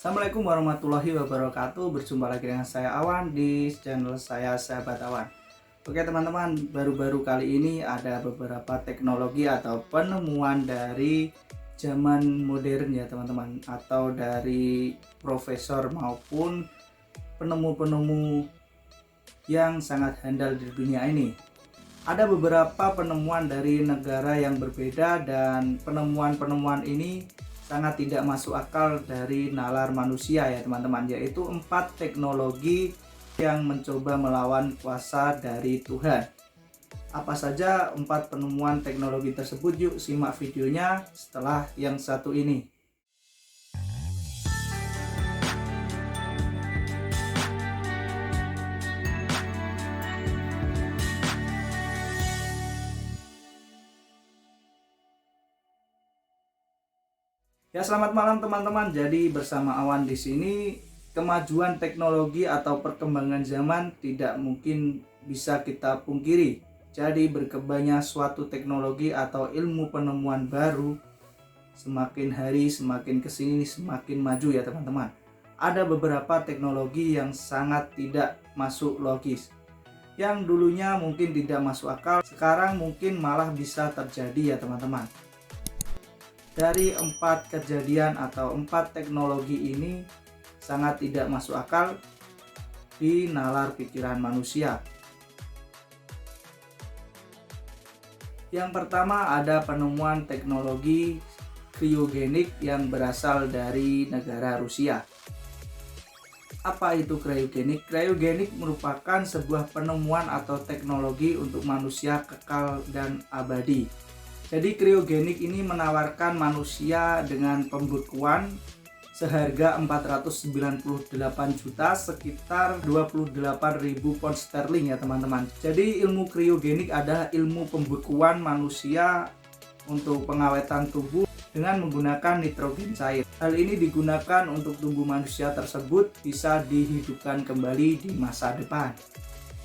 Assalamualaikum warahmatullahi wabarakatuh. Berjumpa lagi dengan saya Awan di channel saya Sahabat Awan. Oke teman-teman, baru-baru kali ini ada beberapa teknologi atau penemuan dari zaman modern ya teman-teman, atau dari profesor maupun penemu-penemu yang sangat handal di dunia ini. Ada beberapa penemuan dari negara yang berbeda dan penemuan-penemuan ini sangat tidak masuk akal dari nalar manusia ya teman-teman, yaitu 4 teknologi yang mencoba melawan kuasa dari Tuhan. Apa saja 4 penemuan teknologi tersebut? Yuk simak videonya setelah yang satu ini. Ya, selamat malam teman-teman. Jadi bersama Awan di sini, kemajuan teknologi atau perkembangan zaman tidak mungkin bisa kita pungkiri. Jadi berkembangnya suatu teknologi atau ilmu penemuan baru semakin hari semakin kesini semakin maju ya teman-teman. Ada beberapa teknologi yang sangat tidak masuk logis. Yang dulunya mungkin tidak masuk akal, sekarang mungkin malah bisa terjadi ya teman-teman. Dari 4 kejadian atau 4 teknologi ini sangat tidak masuk akal di nalar pikiran manusia. Yang pertama ada penemuan teknologi kriogenik yang berasal dari negara Rusia. Apa itu kriogenik? Kriogenik merupakan sebuah penemuan atau teknologi untuk manusia kekal dan abadi. Jadi kriogenik ini menawarkan manusia dengan pembekuan seharga 498 juta, sekitar 28.000 pound sterling ya teman-teman. Jadi ilmu kriogenik adalah ilmu pembekuan manusia untuk pengawetan tubuh dengan menggunakan nitrogen cair. Hal ini digunakan untuk tubuh manusia tersebut bisa dihidupkan kembali di masa depan.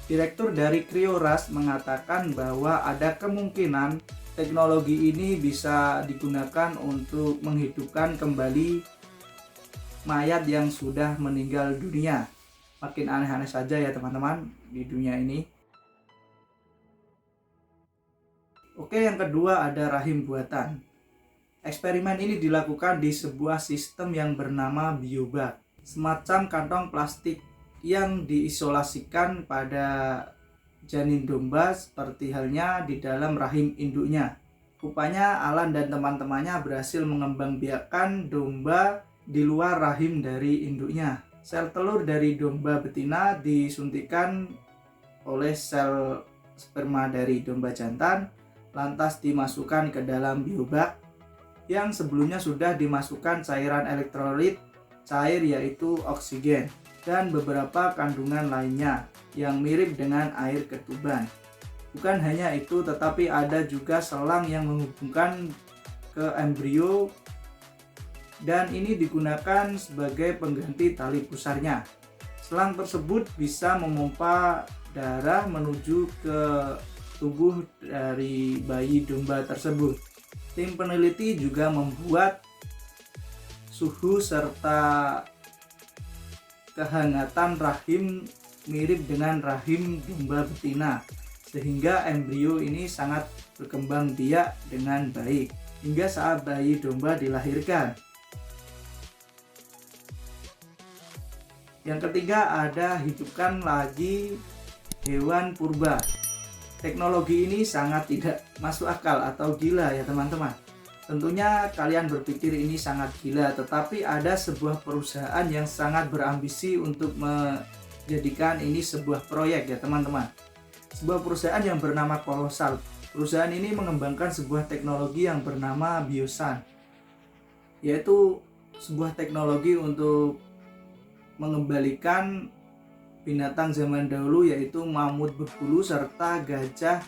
Direktur dari Cryoras mengatakan bahwa ada kemungkinan teknologi ini bisa digunakan untuk menghidupkan kembali mayat yang sudah meninggal dunia. Makin aneh-aneh saja ya teman-teman di dunia ini. Oke, yang kedua ada rahim buatan. Eksperimen ini dilakukan di sebuah sistem yang bernama biobag, semacam kantong plastik yang diisolasikan pada janin domba seperti halnya di dalam rahim induknya. Rupanya Alan dan teman-temannya berhasil mengembangbiakkan domba di luar rahim dari induknya. Sel telur dari domba betina disuntikkan oleh sel sperma dari domba jantan, lantas dimasukkan ke dalam biobag yang sebelumnya sudah dimasukkan cairan elektrolit cair yaitu oksigen dan beberapa kandungan lainnya yang mirip dengan air ketuban. Bukan hanya itu, tetapi ada juga selang yang menghubungkan ke embrio dan ini digunakan sebagai pengganti tali pusarnya. Selang tersebut bisa memompa darah menuju ke tubuh dari bayi domba tersebut. Tim peneliti juga membuat suhu serta kehangatan rahim mirip dengan rahim domba betina, sehingga embrio ini sangat berkembang biak dengan baik hingga saat bayi domba dilahirkan. Yang ketiga ada hidupkan lagi hewan purba. Teknologi ini sangat tidak masuk akal atau gila ya teman-teman. Tentunya kalian berpikir ini sangat gila, tetapi ada sebuah perusahaan yang sangat berambisi untuk menjadikan ini sebuah proyek ya teman-teman. Sebuah perusahaan yang bernama Kolosal. Perusahaan ini mengembangkan sebuah teknologi yang bernama Biosan, yaitu sebuah teknologi untuk mengembalikan binatang zaman dahulu yaitu mamut berbulu serta gajah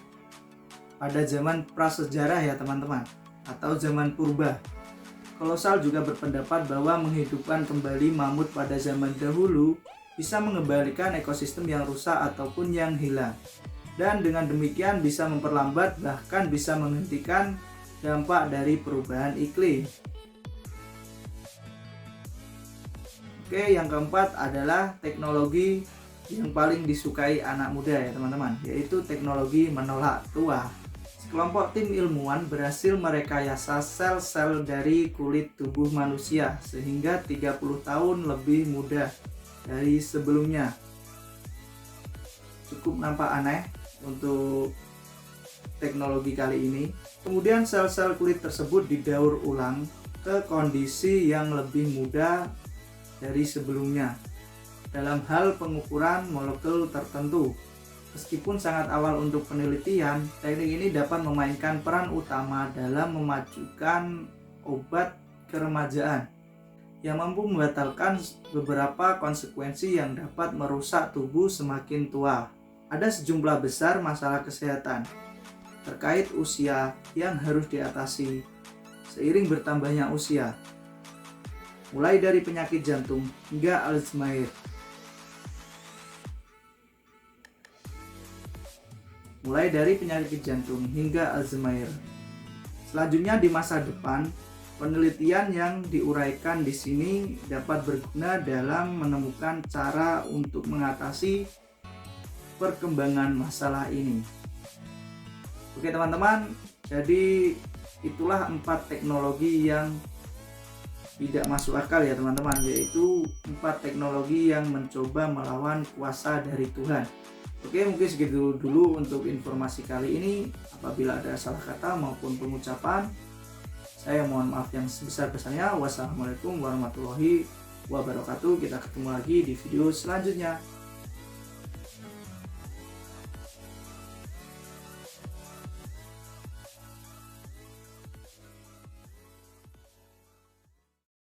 pada zaman prasejarah ya teman-teman, atau zaman purba. Kolosal juga berpendapat bahwa menghidupkan kembali mamut pada zaman dahulu bisa mengembalikan ekosistem yang rusak ataupun yang hilang. Dan dengan demikian bisa memperlambat bahkan bisa menghentikan dampak dari perubahan iklim. Oke, yang keempat adalah teknologi yang paling disukai anak muda ya teman-teman, yaitu teknologi menolak tua. Sekelompok tim ilmuwan berhasil merekayasa sel-sel dari kulit tubuh manusia sehingga 30 tahun lebih muda dari sebelumnya. Cukup nampak aneh untuk teknologi kali ini. Kemudian sel-sel kulit tersebut didaur ulang ke kondisi yang lebih muda dari sebelumnya dalam hal pengukuran molekul tertentu. Meskipun sangat awal untuk penelitian, teknik ini dapat memainkan peran utama dalam memajukan obat keremajaan yang mampu membatalkan beberapa konsekuensi yang dapat merusak tubuh semakin tua. Ada sejumlah besar masalah kesehatan terkait usia yang harus diatasi seiring bertambahnya usia, mulai dari penyakit jantung hingga Alzheimer. Selanjutnya di masa depan, penelitian yang diuraikan di sini dapat berguna dalam menemukan cara untuk mengatasi perkembangan masalah ini. Oke teman-teman, jadi itulah 4 teknologi yang tidak masuk akal ya teman-teman, yaitu 4 teknologi yang mencoba melawan kuasa dari Tuhan. Oke, mungkin segitu dulu untuk informasi kali ini. Apabila ada salah kata maupun pengucapan, saya mohon maaf yang sebesar-besarnya. Wassalamualaikum warahmatullahi wabarakatuh. Kita ketemu lagi di video selanjutnya.